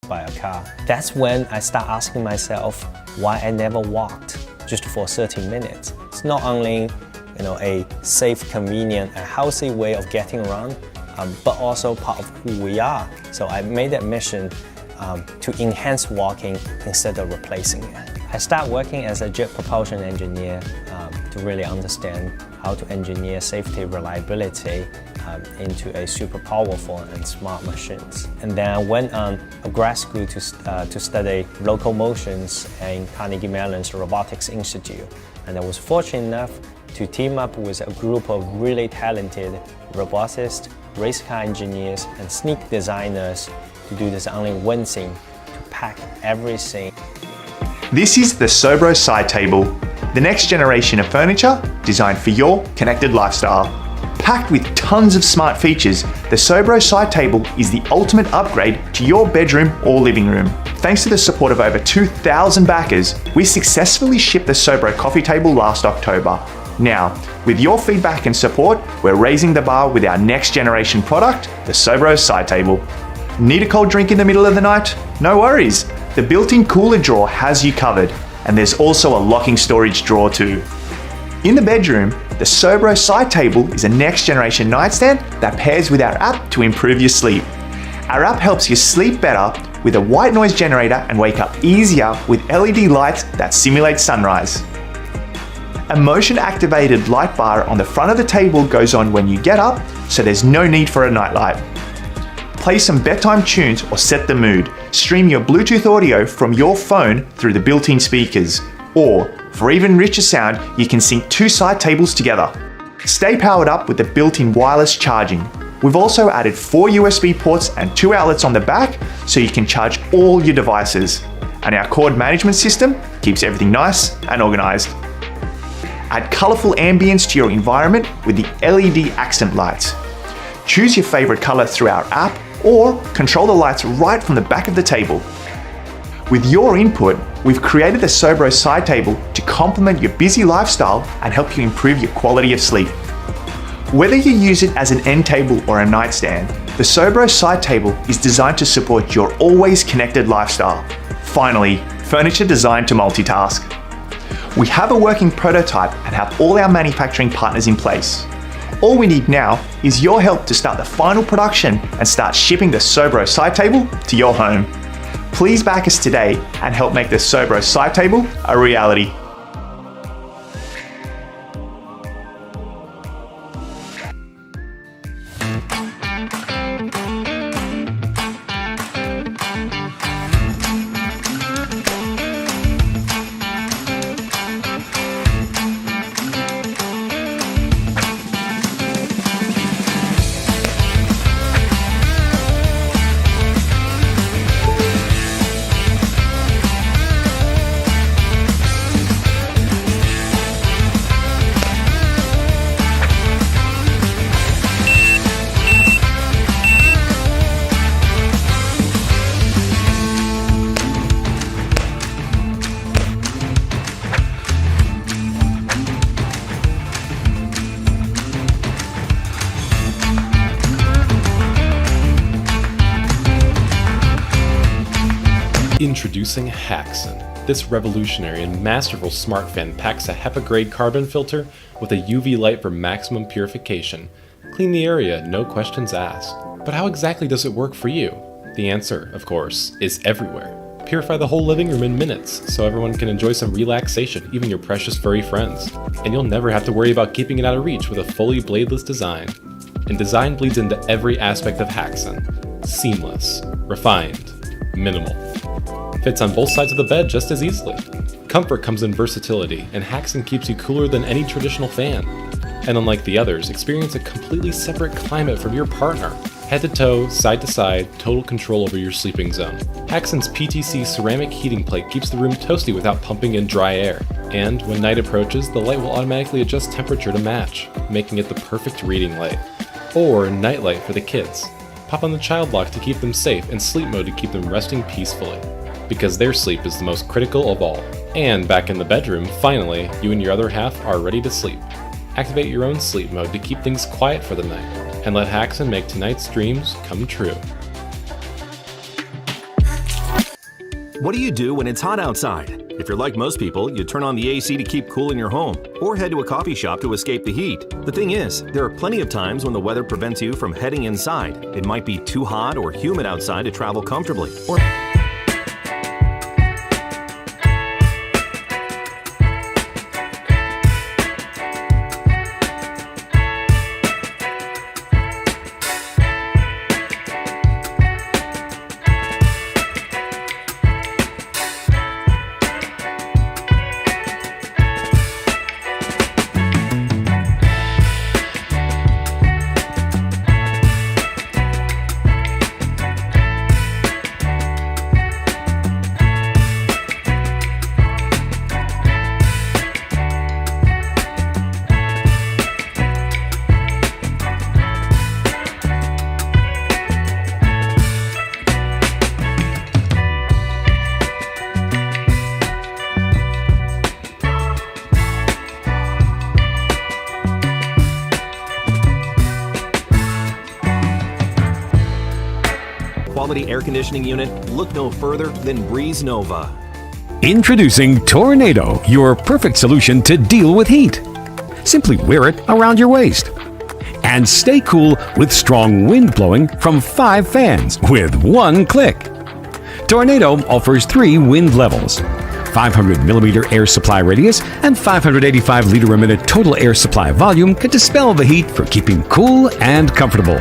by a car. That's when I start asking myself why I never walked just for 30 minutes. It's not only a safe, convenient, and healthy way of getting around, but also part of who we are. So I made that mission to enhance walking instead of replacing it. I started working as a jet propulsion engineer to really understand how to engineer safety, reliability into a super powerful and smart machines. And then I went on a grad school to study locomotions in Carnegie Mellon's Robotics Institute. And I was fortunate enough to team up with a group of really talented roboticists, race car engineers, and sneak designers to do this only one thing, to pack everything. This is the Sobro side table, the next generation of furniture designed for your connected lifestyle. Packed with tons of smart features, the Sobro side table is the ultimate upgrade to your bedroom or living room. Thanks to the support of over 2,000 backers, we successfully shipped the Sobro coffee table last October. Now, with your feedback and support, we're raising the bar with our next generation product, the Sobro side table. Need a cold drink in the middle of the night? No worries. The built-in cooler drawer has you covered, and there's also a locking storage drawer too. In the bedroom, the Sobro side table is a next generation nightstand that pairs with our app to improve your sleep. Our app helps you sleep better with a white noise generator and wake up easier with LED lights that simulate sunrise. A motion-activated light bar on the front of the table goes on when you get up, so there's no need for a nightlight. Play some bedtime tunes or set the mood. Stream your Bluetooth audio from your phone through the built-in speakers. Or, for even richer sound, you can sync two side tables together. Stay powered up with the built-in wireless charging. We've also added 4 USB ports and 2 outlets on the back, so you can charge all your devices. And our cord management system keeps everything nice and organized. Add colorful ambience to your environment with the LED accent lights. Choose your favorite color through our app or control the lights right from the back of the table. With your input, we've created the Sobro side table to complement your busy lifestyle and help you improve your quality of sleep. Whether you use it as an end table or a nightstand, the Sobro side table is designed to support your always connected lifestyle. Finally, furniture designed to multitask. We have a working prototype and have all our manufacturing partners in place. All we need now is your help to start the final production and start shipping the Sobro side table to your home. Please back us today and help make the Sobro side table a reality. Introducing HAXSON. This revolutionary and masterful smart fan packs a HEPA-grade carbon filter with a UV light for maximum purification. Clean the area, no questions asked. But how exactly does it work for you? The answer, of course, is everywhere. Purify the whole living room in minutes, so everyone can enjoy some relaxation, even your precious furry friends. And you'll never have to worry about keeping it out of reach with a fully bladeless design. And design bleeds into every aspect of HAXSON. Seamless, refined, minimal. Fits on both sides of the bed just as easily. Comfort comes in versatility, and HAXSON keeps you cooler than any traditional fan. And unlike the others, experience a completely separate climate from your partner. Head to toe, side to side, total control over your sleeping zone. HAXSON's PTC ceramic heating plate keeps the room toasty without pumping in dry air. And when night approaches, the light will automatically adjust temperature to match, making it the perfect reading light. Or nightlight for the kids. Pop on the child lock to keep them safe and sleep mode to keep them resting peacefully. Because their sleep is the most critical of all. And back in the bedroom, finally, you and your other half are ready to sleep. Activate your own sleep mode to keep things quiet for the night, and let HAXSON make tonight's dreams come true. What do you do when it's hot outside? If you're like most people, you turn on the AC to keep cool in your home, or head to a coffee shop to escape the heat. The thing is, there are plenty of times when the weather prevents you from heading inside. It might be too hot or humid outside to travel comfortably, or quality air conditioning unit, look no further than Breezenova. Introducing Tornado, your perfect solution to deal with heat. Simply wear it around your waist. And stay cool with strong wind blowing from 5 fans with one click. Tornado offers 3 wind levels, 500 millimeter air supply radius and 585 liter a minute total air supply volume can dispel the heat for keeping cool and comfortable.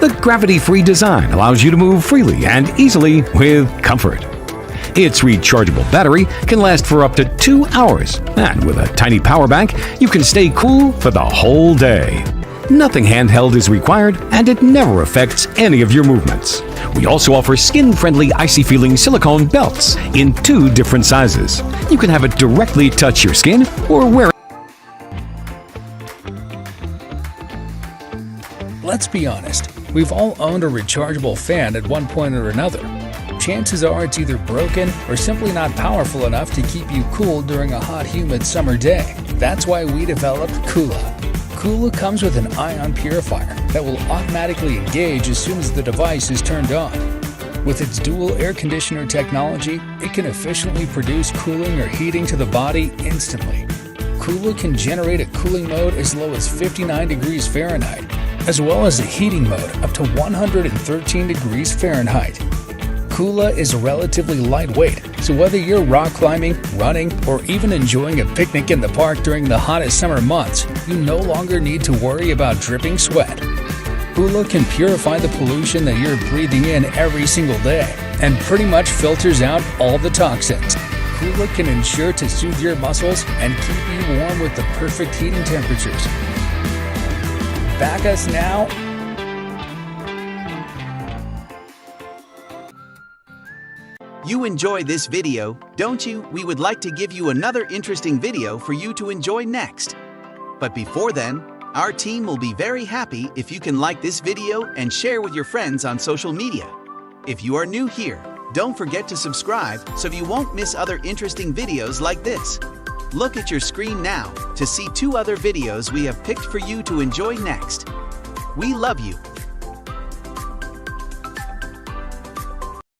The gravity-free design allows you to move freely and easily with comfort. Its rechargeable battery can last for up to 2 hours, and with a tiny power bank, you can stay cool for the whole day. Nothing handheld is required, and it never affects any of your movements. We also offer skin-friendly, icy-feeling silicone belts in 2 different sizes. You can have it directly touch your skin or wear it. Let's be honest, we've all owned a rechargeable fan at one point or another. Chances are it's either broken or simply not powerful enough to keep you cool during a hot, humid summer day. That's why we developed QOOLA. QOOLA comes with an ion purifier that will automatically engage as soon as the device is turned on. With its dual air conditioner technology, it can efficiently produce cooling or heating to the body instantly. QOOLA can generate a cooling mode as low as 59 degrees Fahrenheit, as well as a heating mode up to 113 degrees Fahrenheit. QOOLA is relatively lightweight, so whether you're rock climbing, running, or even enjoying a picnic in the park during the hottest summer months, you no longer need to worry about dripping sweat. QOOLA can purify the pollution that you're breathing in every single day and pretty much filters out all the toxins. QOOLA can ensure to soothe your muscles and keep you warm with the perfect heating temperatures. Back us now. You enjoy this video, don't you? We would like to give you another interesting video for you to enjoy next. But before then, our team will be very happy if you can like this video and share with your friends on social media. If you are new here, don't forget to subscribe so you won't miss other interesting videos like this. Look at your screen now to see 2 other videos we have picked for you to enjoy next. We love you.